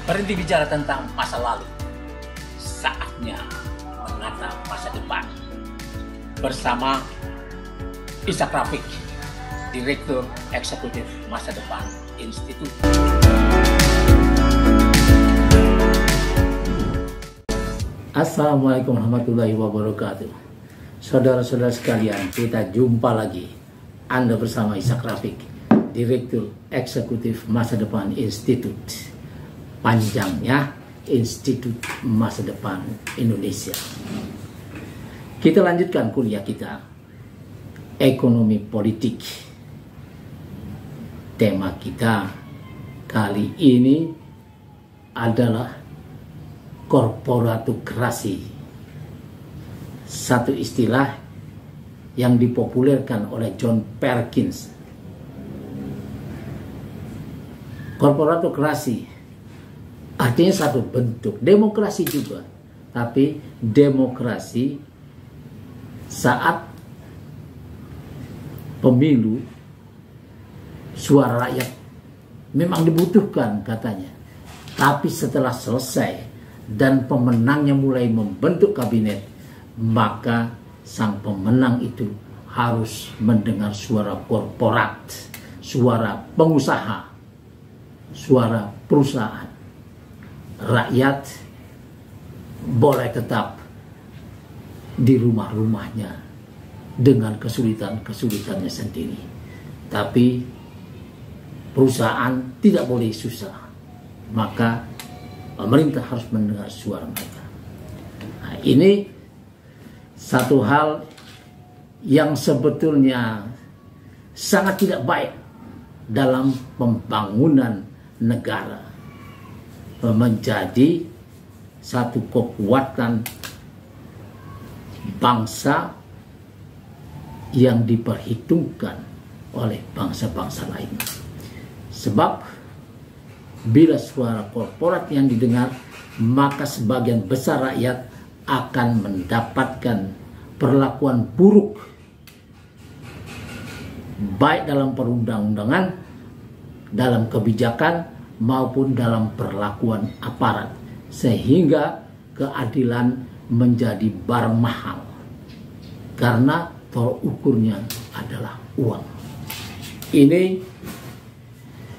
Berhenti bicara tentang masa lalu. Saatnya menatap masa depan. Bersama Ishak Rafiq, Direktur Eksekutif Masa Depan Institut. Assalamualaikum warahmatullahi wabarakatuh. Saudara-saudara sekalian, kita jumpa lagi. Anda bersama Ishak Rafiq, Direktur Eksekutif Masa Depan Institut. Panjangnya Institut Masa Depan Indonesia. Kita lanjutkan kuliah kita, Ekonomi Politik. Tema kita kali ini adalah korporatokrasi. Satu istilah yang dipopulerkan oleh John Perkins. Korporatokrasi artinya satu bentuk demokrasi juga, tapi demokrasi saat pemilu suara rakyat memang dibutuhkan katanya, tapi setelah selesai dan pemenangnya mulai membentuk kabinet, maka sang pemenang itu harus mendengar suara korporat, suara pengusaha, suara perusahaan. Rakyat boleh tetap di rumah-rumahnya dengan kesulitan-kesulitannya sendiri, tapi perusahaan tidak boleh susah. Maka pemerintah harus mendengar suara mereka. Nah, ini satu hal yang sebetulnya sangat tidak baik dalam pembangunan negara. Menjadi satu kekuatan bangsa yang diperhitungkan oleh bangsa-bangsa lain. Sebab bila suara korporat yang didengar, maka sebagian besar rakyat akan mendapatkan perlakuan buruk, baik dalam perundang-undangan, dalam kebijakan, maupun dalam perlakuan aparat, sehingga keadilan menjadi barang mahal karena tolak ukurnya adalah uang. Ini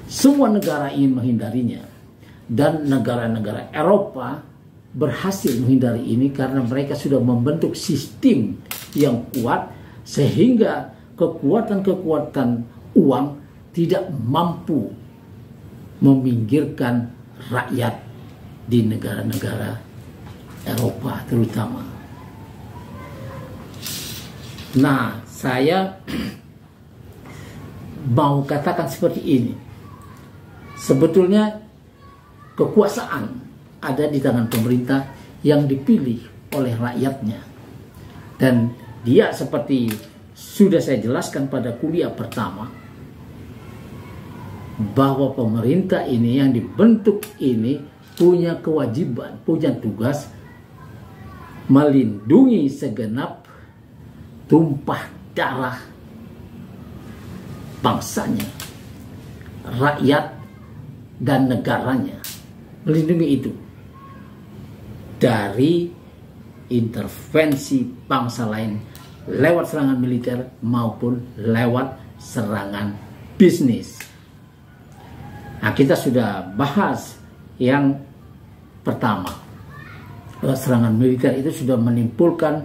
semua negara ingin menghindarinya, dan negara-negara Eropa berhasil menghindari ini karena mereka sudah membentuk sistem yang kuat sehingga kekuatan-kekuatan uang tidak mampu meminggirkan rakyat di negara-negara Eropa terutama. Nah, saya mau katakan seperti ini. Sebetulnya kekuasaan ada di tangan pemerintah yang dipilih oleh rakyatnya. Dan dia seperti sudah saya jelaskan pada kuliah pertama, bahwa pemerintah ini yang dibentuk ini punya kewajiban, punya tugas melindungi segenap tumpah darah bangsanya, rakyat dan negaranya, melindungi itu dari intervensi bangsa lain lewat serangan militer maupun lewat serangan bisnis. Nah, kita sudah bahas yang pertama, serangan militer itu sudah menimbulkan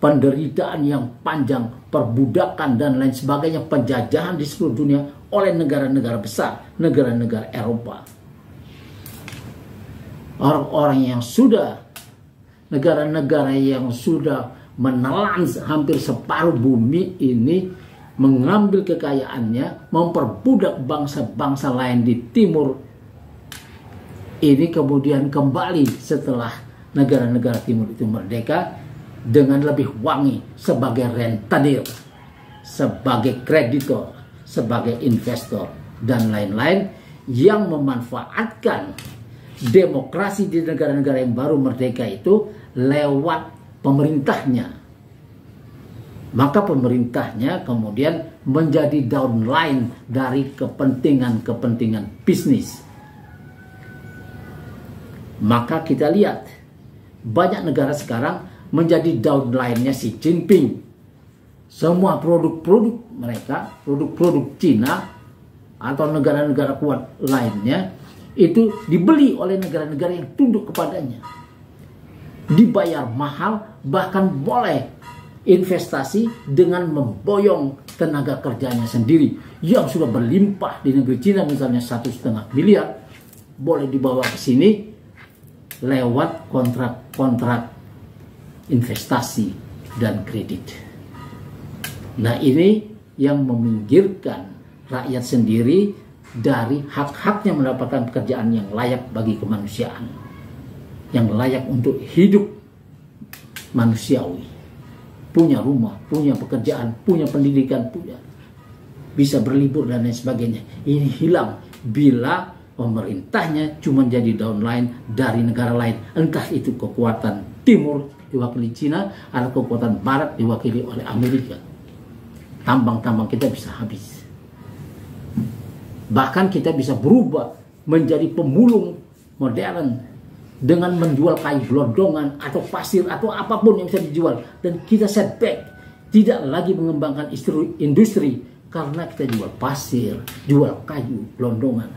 penderitaan yang panjang, perbudakan dan lain sebagainya, penjajahan di seluruh dunia oleh negara-negara besar, negara-negara Eropa. Orang-orang yang sudah, negara-negara yang sudah menelan hampir separuh bumi ini, mengambil kekayaannya, memperbudak bangsa-bangsa lain di timur ini, kemudian kembali setelah negara-negara timur itu merdeka dengan lebih wangi sebagai rentenir, sebagai kreditor, sebagai investor, dan lain-lain, yang memanfaatkan demokrasi di negara-negara yang baru merdeka itu lewat pemerintahnya. Maka pemerintahnya kemudian menjadi downline dari kepentingan-kepentingan bisnis. Maka kita lihat banyak negara sekarang menjadi downline-nya Xi Jinping. Semua produk-produk mereka, produk-produk Cina atau negara-negara kuat lainnya itu dibeli oleh negara-negara yang tunduk kepadanya. Dibayar mahal, bahkan boleh investasi dengan memboyong tenaga kerjanya sendiri yang sudah berlimpah di negeri Cina, misalnya 1,5 miliar boleh dibawa ke sini lewat kontrak-kontrak investasi dan kredit. Nah, ini yang meminggirkan rakyat sendiri dari hak-haknya mendapatkan pekerjaan yang layak bagi kemanusiaan, yang layak untuk hidup manusiawi, punya rumah, punya pekerjaan, punya pendidikan, punya bisa berlibur dan lain sebagainya. Ini hilang bila pemerintahnya cuma jadi downline dari negara lain, entah itu kekuatan timur diwakili Cina atau kekuatan barat diwakili oleh Amerika. Tambang-tambang kita bisa habis. Bahkan kita bisa berubah menjadi pemulung modern dengan menjual kayu gelondongan atau pasir atau apapun yang bisa dijual, dan kita setback, tidak lagi mengembangkan industri karena kita jual pasir, jual kayu gelondongan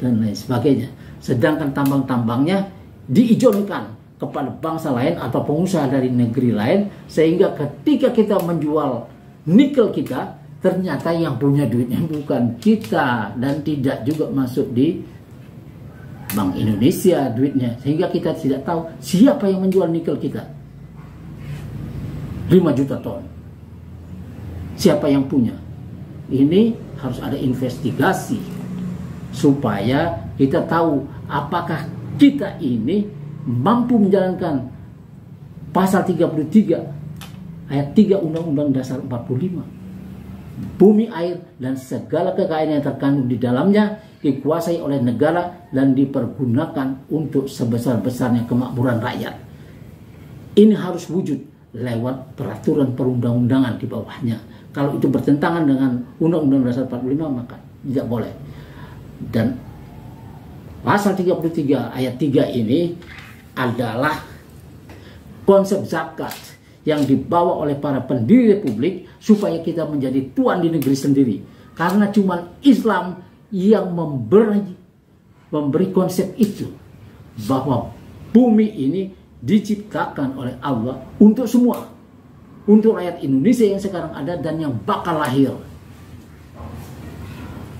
dan lain sebagainya. Sedangkan tambang-tambangnya diizinkan kepada bangsa lain atau pengusaha dari negeri lain, sehingga ketika kita menjual nikel kita, ternyata yang punya duitnya bukan kita dan tidak juga masuk di Bank Indonesia duitnya, sehingga kita tidak tahu siapa yang menjual nikel kita 5 juta ton, siapa yang punya. Ini harus ada investigasi supaya kita tahu apakah kita ini mampu menjalankan pasal 33 ayat 3 Undang-Undang Dasar 45. Bumi, air, dan segala kekayaan yang terkandung di dalamnya dikuasai oleh negara dan dipergunakan untuk sebesar-besarnya kemakmuran rakyat. Ini harus wujud lewat peraturan perundang-undangan di bawahnya. Kalau itu bertentangan dengan Undang-Undang Dasar 45 maka tidak boleh. Dan pasal 33 ayat 3 ini adalah konsep zakat yang dibawa oleh para pendiri republik supaya kita menjadi tuan di negeri sendiri. Karena cuma Islam yang memberi konsep itu, bahwa bumi ini diciptakan oleh Allah untuk semua, untuk rakyat Indonesia yang sekarang ada dan yang bakal lahir.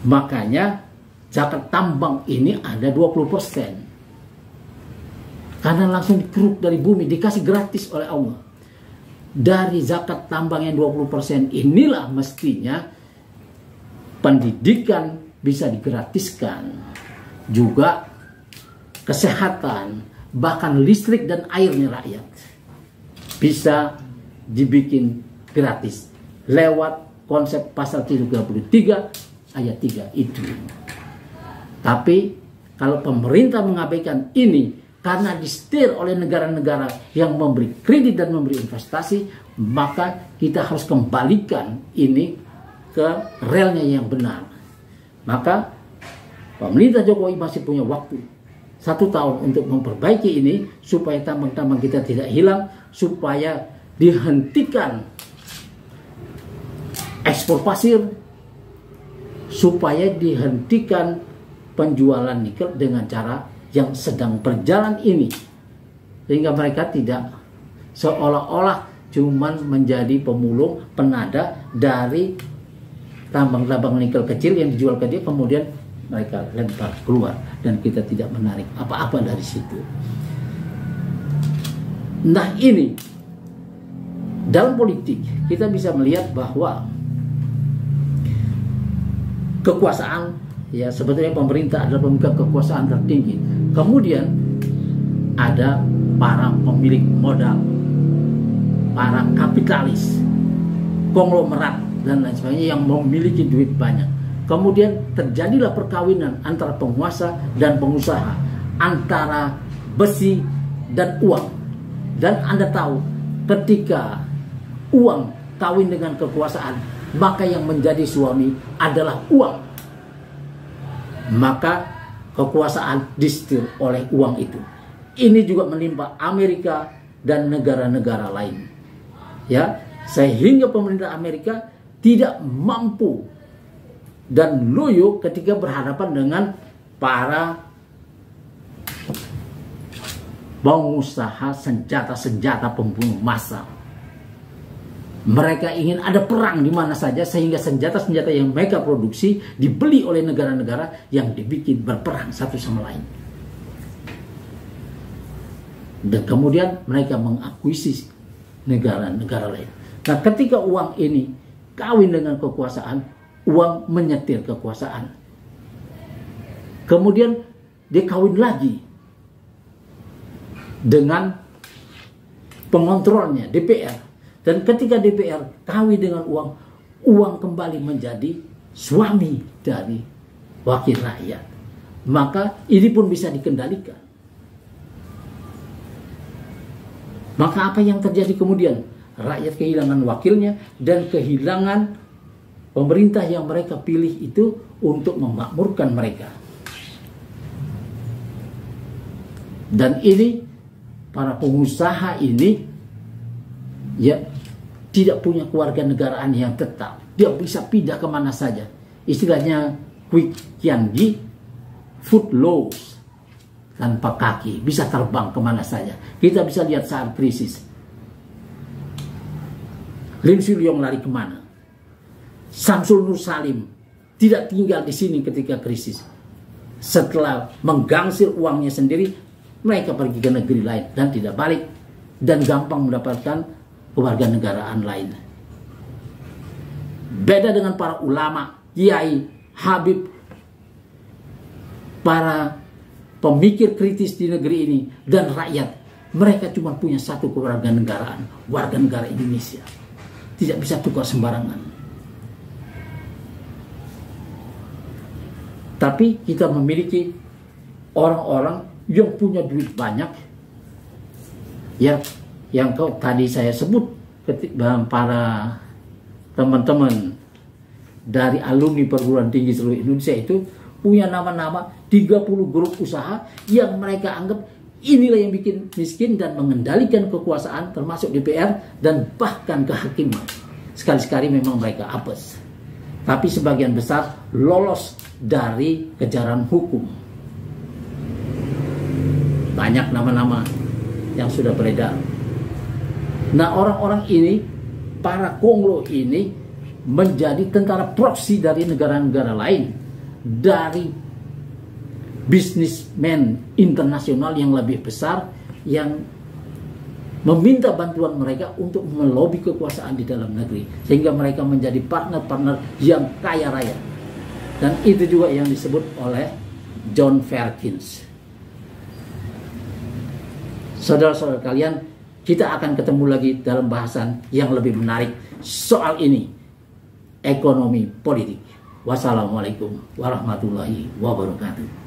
Makanya zakat tambang ini ada 20%. Karena langsung dikeruk dari bumi, dikasih gratis oleh Allah. Dari zakat tambang yang 20% inilah mestinya pendidikan bisa digratiskan, juga kesehatan, bahkan listrik dan airnya rakyat bisa dibikin gratis lewat konsep pasal 33 ayat 3 itu. Tapi kalau pemerintah mengabaikan ini karena disetir oleh negara-negara yang memberi kredit dan memberi investasi, maka kita harus kembalikan ini ke relnya yang benar. Maka pemerintah Jokowi masih punya waktu 1 tahun untuk memperbaiki ini supaya tambang-tambang kita tidak hilang, supaya dihentikan ekspor pasir, supaya dihentikan penjualan nikel dengan cara yang sedang berjalan ini, sehingga mereka tidak seolah-olah cuman menjadi pemulung penada dari tambang-tambang nikel kecil yang dijual ke dia, kemudian mereka lempar keluar dan kita tidak menarik apa-apa dari situ. Nah, ini dalam politik kita bisa melihat bahwa kekuasaan, ya sebetulnya pemerintah adalah pemegang kekuasaan tertinggi. Kemudian ada para pemilik modal, para kapitalis, konglomerat dan lain sebagainya yang memiliki duit banyak. Kemudian terjadilah perkawinan antara penguasa dan pengusaha, antara besi dan uang. Dan Anda tahu, ketika uang kawin dengan kekuasaan, maka yang menjadi suami adalah uang. Maka kekuasaan disetir oleh uang itu. ini juga menimpa Amerika dan negara-negara lain. Ya, sehingga pemerintah Amerika tidak mampu dan loyo ketika berhadapan dengan para pengusaha senjata-senjata pembunuh massal. Mereka ingin ada perang di mana saja, sehingga senjata-senjata yang mereka produksi dibeli oleh negara-negara yang dibikin berperang satu sama lain. Dan kemudian mereka mengakuisisi negara-negara lain. Nah, ketika uang ini kawin dengan kekuasaan, uang menyetir kekuasaan. Kemudian dia kawin lagi dengan pengontrolnya, DPR. Dan ketika DPR kawin dengan uang, uang kembali menjadi suami dari wakil rakyat. Maka ini pun bisa dikendalikan. Maka apa yang terjadi kemudian? Rakyat kehilangan wakilnya dan kehilangan pemerintah yang mereka pilih itu untuk memakmurkan mereka. Dan ini para pengusaha ini ya tidak punya keluarga negaraan yang tetap. Dia bisa pindah kemana saja. Istilahnya quick Tianji, foot loose, tanpa kaki, bisa terbang kemana saja. Kita bisa lihat saat krisis. Lin Shuliong lari kemana? Samsul Nur Salim tidak tinggal di sini ketika krisis. Setelah menggangsir uangnya sendiri, mereka pergi ke negeri lain dan tidak balik, dan gampang mendapatkan kewarganegaraan lain. Beda dengan para ulama, kiai, habib, para pemikir kritis di negeri ini dan rakyat. Mereka cuma punya satu kewarganegaraan, warga negara Indonesia. Tidak bisa tukar sembarangan. Tapi kita memiliki orang-orang yang punya duit banyak, ya, yang tadi saya sebut, para teman-teman dari alumni perguruan tinggi seluruh Indonesia itu punya nama-nama 30 grup usaha yang mereka anggap inilah yang bikin miskin dan mengendalikan kekuasaan termasuk DPR dan bahkan kehakiman. Sekali-sekali memang mereka apes, tapi sebagian besar lolos dari kejaran hukum. Banyak nama-nama yang sudah beredar. Nah, orang-orang ini, para konglo ini menjadi tentara proksi dari negara-negara lain, dari bisnismen internasional yang lebih besar yang meminta bantuan mereka untuk melobi kekuasaan di dalam negeri, sehingga mereka menjadi partner-partner yang kaya raya. Dan itu juga yang disebut oleh John Perkins. Saudara-saudara kalian, kita akan ketemu lagi dalam bahasan yang lebih menarik soal ini, ekonomi politik. Wassalamualaikum warahmatullahi wabarakatuh.